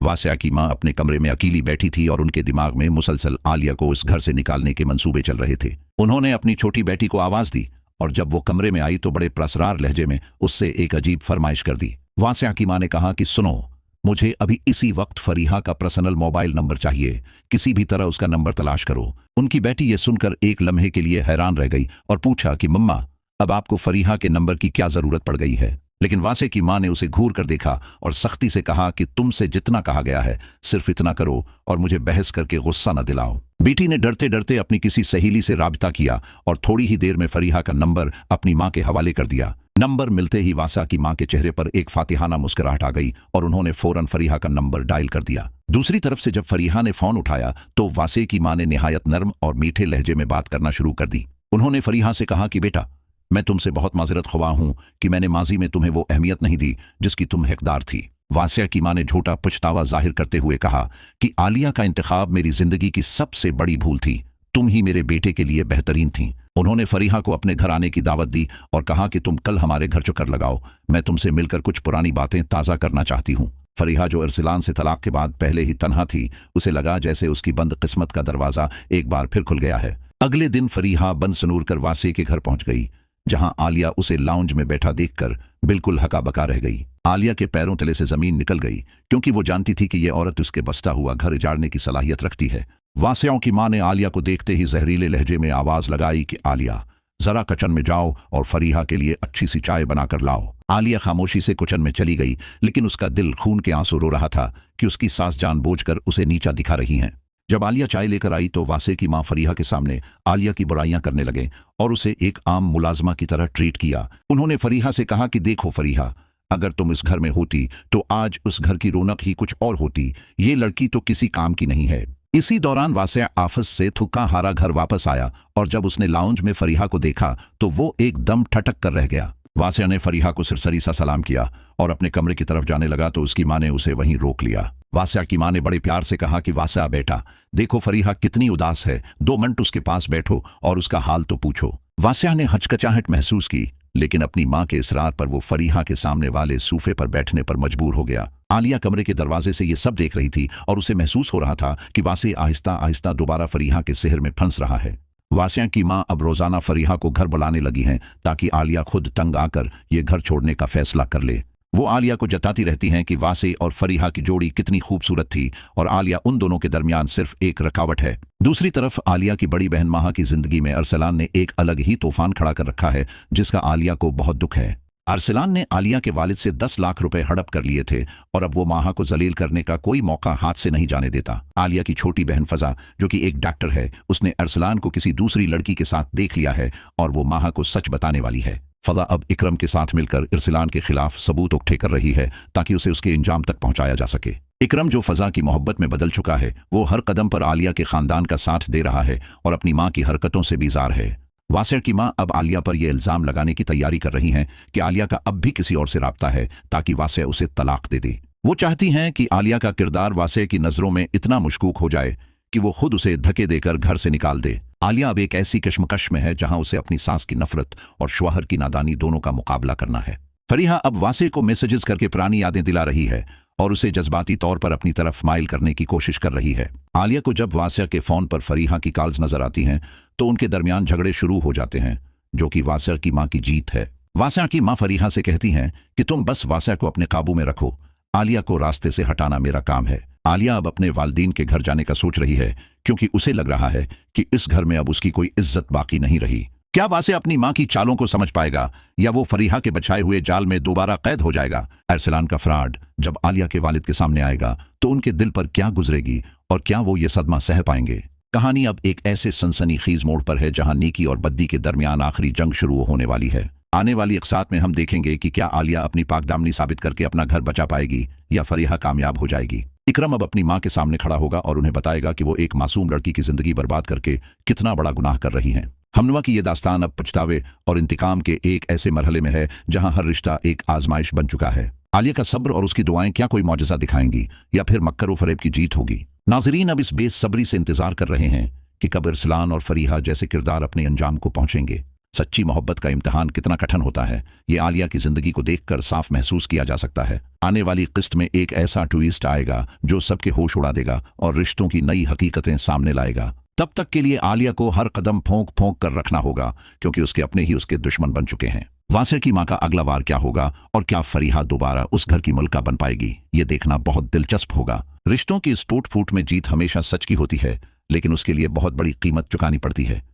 वासिया की मां अपने कमरे में अकेली बैठी थी और उनके दिमाग में मुसलसल आलिया को इस घर से निकालने के मंसूबे चल रहे थे। उन्होंने अपनी छोटी बेटी को आवाज दी और जब वो कमरे में आई तो बड़े प्रसरार लहजे में उससे एक अजीब फरमाइश कर दी। वासिया की मां ने कहा कि सुनो, मुझे अभी इसी वक्त फरीहा का पर्सनल मोबाइल नंबर चाहिए, किसी भी तरह उसका नंबर तलाश करो। उनकी बेटी ये सुनकर एक लम्हे के लिए हैरान रह गई और पूछा कि मम्मा, अब आपको फरीहा के नंबर की क्या जरूरत पड़ गई है? लेकिन वासे की मां ने उसे घूर कर देखा और सख्ती से कहा कि तुमसे जितना कहा गया है सिर्फ इतना करो और मुझे बहस करके गुस्सा न दिलाओ। बेटी ने डरते डरते अपनी किसी सहेली से राब्ता किया और थोड़ी ही देर में फरीहा का नंबर अपनी मां के हवाले कर दिया। नंबर मिलते ही वासा की मां के चेहरे पर एक फातिहाना मुस्कुराहट आ गई और उन्होंने फौरन फरीहा का नंबर डायल कर दिया। दूसरी तरफ से जब फरीहा ने फोन उठाया तो वासे की मां ने निहायत नर्म और मीठे लहजे में बात करना शुरू कर दी। उन्होंने फरीहा से कहा कि बेटा, मैं तुमसे बहुत माजरत ख्वाह हूं कि मैंने माजी में तुम्हें वो अहमियत नहीं दी जिसकी तुम हकदार थी। वासिया की मां ने झूठा पछतावा जाहिर करते हुए कहा कि आलिया का इंतखाब मेरी जिंदगी की सबसे बड़ी भूल थी, तुम ही मेरे बेटे के लिए बेहतरीन थी। उन्होंने फरीहा को अपने घर आने की दावत दी और कहा कि तुम कल हमारे घर चक्कर लगाओ, मैं तुमसे मिलकर कुछ पुरानी बातें ताज़ा करना चाहती हूँ। फरीहा जो अरसलान से तलाक के बाद पहले ही तन्हा थी, उसे लगा जैसे उसकी बंद किस्मत का दरवाजा एक बार फिर खुल गया है। अगले दिन फरीहा बन सनूर कर वासे के घर पहुंच गई, जहां आलिया उसे लाउंज में बैठा देखकर बिल्कुल हका बका रह गई। आलिया के पैरों तले से जमीन निकल गई क्योंकि वो जानती थी कि यह औरत उसके बसता हुआ घर उजाड़ने की सलाहियत रखती है। वासियाओं की मां ने आलिया को देखते ही जहरीले लहजे में आवाज लगाई कि आलिया, जरा किचन में जाओ और फरीहा के लिए अच्छी सी चाय बनाकर लाओ। आलिया खामोशी से किचन में चली गई, लेकिन उसका दिल खून के आंसू रो रहा था कि उसकी सास जानबूझकर उसे नीचा दिखा रही हैं। जब आलिया चाय लेकर आई तो वासे की मां फरीहा के सामने आलिया की बुराइयां करने लगे और उसे एक आम मुलाजमा की तरह ट्रीट किया। उन्होंने फरीहा से कहा कि देखो फरीहा, अगर तुम इस घर में होती तो आज उस घर की रौनक ही कुछ और होती, ये लड़की तो किसी काम की नहीं है। इसी दौरान वासिया आफस से थुक्का हारा घर वापस आया और जब उसने लाउंज में फरीहा को देखा तो वो एकदम ठटक कर रह गया। वासिया ने फरीहा को सिरसरी सा सलाम किया और अपने कमरे की तरफ जाने लगा तो उसकी मां ने उसे वहीं रोक लिया। वासिया की मां ने बड़े प्यार से कहा कि वासिया बेटा, देखो फरीहा कितनी उदास है, 2 मिनट उसके पास बैठो और उसका हाल तो पूछो। वासिया ने हचकचाहट महसूस की, लेकिन अपनी मां के इसरार पर वो फरीहा के सामने वाले सूफे पर बैठने पर मजबूर हो गया। आलिया कमरे के दरवाजे से ये सब देख रही थी और उसे महसूस हो रहा था कि वासे आहिस्ता आहिस्ता दोबारा फरीहा के सेहर में फंस रहा है। वासिया की मां अब रोजाना फरीहा को घर बुलाने लगी हैं ताकि आलिया खुद तंग आकर ये घर छोड़ने का फैसला कर ले। वो आलिया को जताती रहती हैं कि वासे और फरीहा की जोड़ी कितनी खूबसूरत थी और आलिया उन दोनों के दरमियान सिर्फ एक रुकावट है। दूसरी तरफ आलिया की बड़ी बहन माहा की जिंदगी में अरसलान ने एक अलग ही तूफान खड़ा कर रखा है, जिसका आलिया को बहुत दुख है। अरसलान ने आलिया के वालिद से 10 लाख रुपए हड़प कर लिए थे और अब वो माहा को जलील करने का कोई मौका हाथ से नहीं जाने देता। आलिया की छोटी बहन फजा, जो कि एक डॉक्टर है, उसने अरसलान को किसी दूसरी लड़की के साथ देख लिया है और वो माहा को सच बताने वाली है। फजा अब इकरम के साथ मिलकर अरसलान के खिलाफ सबूत इकट्ठे कर रही है ताकि उसे उसके इंजाम तक पहुंचाया जा सके। इकरम जो फजा की मोहब्बत में बदल चुका है, वो हर कदम पर आलिया के खानदान का साथ दे रहा है और अपनी मां की हरकतों से बीजार है। वासिया की मां अब आलिया पर यह इल्जाम लगाने की तैयारी कर रही हैं कि आलिया का अब भी किसी और से राब्ता है ताकि वासिया उसे तलाक दे दे। वो चाहती हैं कि आलिया का किरदार वासिया की नजरों में इतना मुशकूक हो जाए कि वो खुद उसे धक्के देकर घर से निकाल दे। आलिया अब एक ऐसी कश्मकश में है जहां उसे अपनी सास की नफरत और शौहर की नादानी दोनों का मुकाबला करना है। फरीहा अब वासे को मैसेजेस करके पुरानी यादें दिला रही है और उसे जज्बाती तौर पर अपनी तरफ माइल करने की कोशिश कर रही है। आलिया को जब वासिया के फोन पर फरीहा की कॉल्स नजर आती हैं तो उनके दरमियान झगड़े शुरू हो जाते हैं, जो कि वासिया की मां की जीत है। वासिया की मां फरीहा से कहती हैं कि तुम बस वासिया को अपने काबू में रखो, आलिया को रास्ते से हटाना मेरा काम है। आलिया अब अपने वालिदीन के घर जाने का सोच रही है क्योंकि उसे लग रहा है कि इस घर में अब उसकी कोई इज्जत बाकी नहीं रही। क्या वासे अपनी मां की चालों को समझ पाएगा या वो फरीहा के बचाए हुए जाल में दोबारा कैद हो जाएगा? अरसलान का फ्रॉड जब आलिया के वालिद के सामने आएगा तो उनके दिल पर क्या गुजरेगी और क्या वो ये सदमा सह पाएंगे? कहानी अब एक ऐसे सनसनीखेज मोड़ पर है जहां नेकी और बद्दी के दरमियान आखिरी जंग शुरू होने वाली है। आने वाली इक़्सात में हम देखेंगे कि क्या आलिया अपनी पाकदामनी साबित करके अपना घर बचा पाएगी या फरीहा कामयाब हो जाएगी। इकरम अब अपनी मां के सामने खड़ा होगा और उन्हें बताएगा कि वो एक मासूम लड़की की जिंदगी बर्बाद करके कितना बड़ा गुनाह कर रही हैं। हमनुआ की यह दास्तान अब पछतावे और इंतकाम के एक ऐसे मरहले में है जहां हर रिश्ता एक आजमाइश बन चुका है। आलिया का सब्र और उसकी दुआएं क्या कोई मौजज़ा दिखाएंगी या फिर मक्कर व फरेब की जीत होगी? नाजरीन अब इस बेसब्री से इंतजार कर रहे हैं कि कब अरसलान और फरीहा जैसे किरदार अपने अंजाम को पहुंचेंगे। सच्ची मोहब्बत का इम्तिहान कितना कठिन होता है, ये आलिया की जिंदगी को देखकर साफ महसूस किया जा सकता है। आने वाली किस्त में एक ऐसा ट्विस्ट आएगा जो सबके होश उड़ा देगा और रिश्तों की नई हकीकतें सामने लाएगा। तब तक के लिए आलिया को हर कदम फोंक फोंक कर रखना होगा, क्योंकि उसके अपने ही उसके दुश्मन बन चुके हैं। वासिर की मां का अगला वार क्या होगा और क्या फरीहा दोबारा उस घर की मलका बन पाएगी, ये देखना बहुत दिलचस्प होगा। रिश्तों की इस टूट फूट में जीत हमेशा सच की होती है, लेकिन उसके लिए बहुत बड़ी कीमत चुकानी पड़ती है।